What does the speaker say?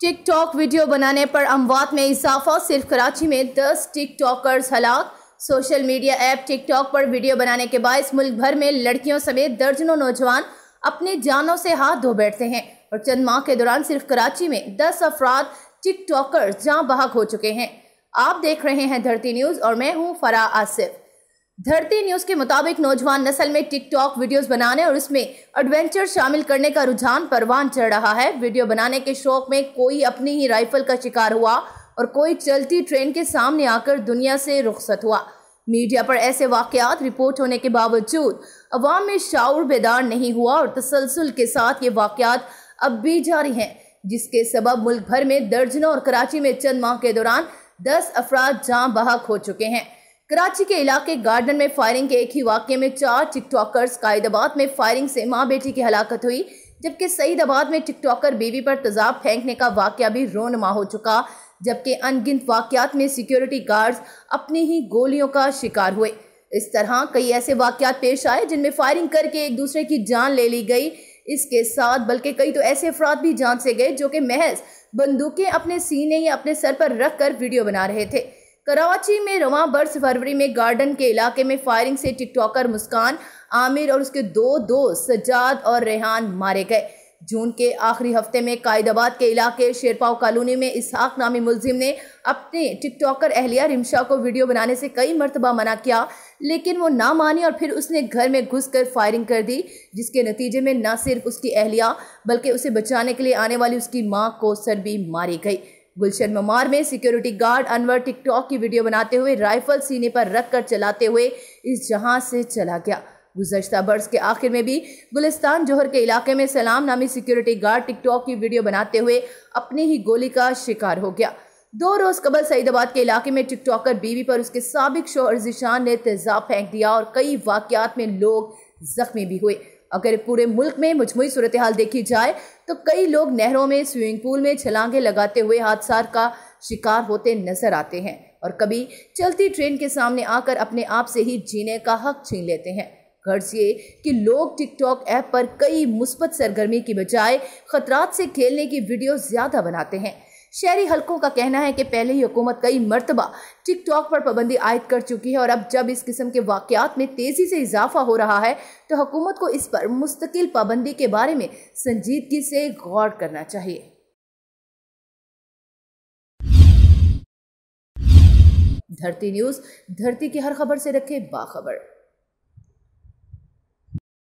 TikTok video बनाने पर अमवात में इजाफा, सिर्फ कराची में 10 टिकटॉकर्स हलाक। सोशल मीडिया ऐप टिकटॉक पर वीडियो बनाने के बायस मुल्क भर में लड़कियों समेत दर्जनों नौजवान अपनी जानों से हाथ धो बैठते हैं और चंद माह के दौरान सिर्फ कराची में 10 अफराद टिकटॉकर्स जाँ बहक हो चुके हैं। आप देख रहे हैं धरती न्यूज और मैं हूं फराह आसिफ। धरती न्यूज के मुताबिक नौजवान नस्ल में टिकटॉक वीडियोस बनाने और उसमें एडवेंचर शामिल करने का रुझान परवान चढ़ रहा है। वीडियो बनाने के शौक में कोई अपनी ही राइफल का शिकार हुआ और कोई चलती ट्रेन के सामने आकर दुनिया से रुखसत हुआ। मीडिया पर ऐसे वाकयात रिपोर्ट होने के बावजूद अवाम में शाऊर बेदार नहीं हुआ और तसलसल के साथ ये वाकयात अब भी जारी हैं, जिसके सबब मुल्क भर में दर्जनों और कराची में चंद माह के दौरान 10 अफराद जाँ बहक हो चुके हैं। कराची के इलाके गार्डन में फायरिंग के एक ही वाक़ये में 4 टिकटॉकर्स, कायदाबाद में फायरिंग से मां बेटी की हलाकत हुई, जबकि सईदाबाद में टिकटॉकर बीवी पर तेजाब फेंकने का वाक़या भी रोनमा हो चुका, जबकि अनगिनत वाक़यात में सिक्योरिटी गार्ड्स अपनी ही गोलियों का शिकार हुए। इस तरह कई ऐसे वाक़यात पेश आए जिनमें फायरिंग करके एक दूसरे की जान ले ली गई। इसके साथ बल्कि कई तो ऐसे अफराद भी जान से गए जो कि महज बंदूकें अपने सीने या अपने सर पर रख कर वीडियो बना रहे थे। कराची में रवां बरस फरवरी में गार्डन के इलाके में फायरिंग से टिकटॉकर मुस्कान, आमिर और उसके 2 दोस्त सज्जाद और रेहान मारे गए। जून के आखिरी हफ्ते में कायदाबाद के इलाके शेरपाव कॉलोनी में इसहाक नामी मुलजिम ने अपने टिकटॉकर अहलिया रिमशा को वीडियो बनाने से कई मरतबा मना किया, लेकिन वो ना मानी और फिर उसने घर में घुसकर फायरिंग कर दी, जिसके नतीजे में न सिर्फ उसकी अहलिया बल्कि उसे बचाने के लिए आने वाली उसकी मां कौसर भी मारी गई। गुलशन ममार में सिक्योरिटी गार्ड अनवर टिकटॉक की वीडियो बनाते हुए राइफल सीने पर रखकर चलाते हुए इस जहां से चला गया। गुज़श्ता बरस के आखिर में भी गुलिस्तान जोहर के इलाके में सलाम नामी सिक्योरिटी गार्ड टिकटॉक की वीडियो बनाते हुए अपनी ही गोली का शिकार हो गया। 2 रोज कबल सईदाबाद के इलाके में टिकटॉकर बीवी पर उसके साबिक शौहर ज़ीशान ने तेजाब फेंक दिया और कई वाकयात में लोग जख्मी भी हुए। अगर पूरे मुल्क में मजमूई सूरत हाल देखी जाए तो कई लोग नहरों में, स्विमिंग पूल में छलांगे लगाते हुए हादसा का शिकार होते नजर आते हैं और कभी चलती ट्रेन के सामने आकर अपने आप से ही जीने का हक छीन लेते हैं। गर्ज ये कि लोग टिकटॉक ऐप पर कई मुस्बत सरगर्मी की बजाय खतरात से खेलने की वीडियो ज्यादा बनाते हैं। शहरी हलकों का कहना है कि पहले ही हुकूमत कई मरतबा टिकटॉक पर पाबंदी आयद कर चुकी है और अब जब इस किस्म के वाकयात में तेजी से इजाफा हो रहा है तो हुकूमत को इस पर मुस्तकिल पाबंदी के बारे में संजीदगी से गौर करना चाहिए। धरती न्यूज, धरती की हर खबर से रखे बाखबर।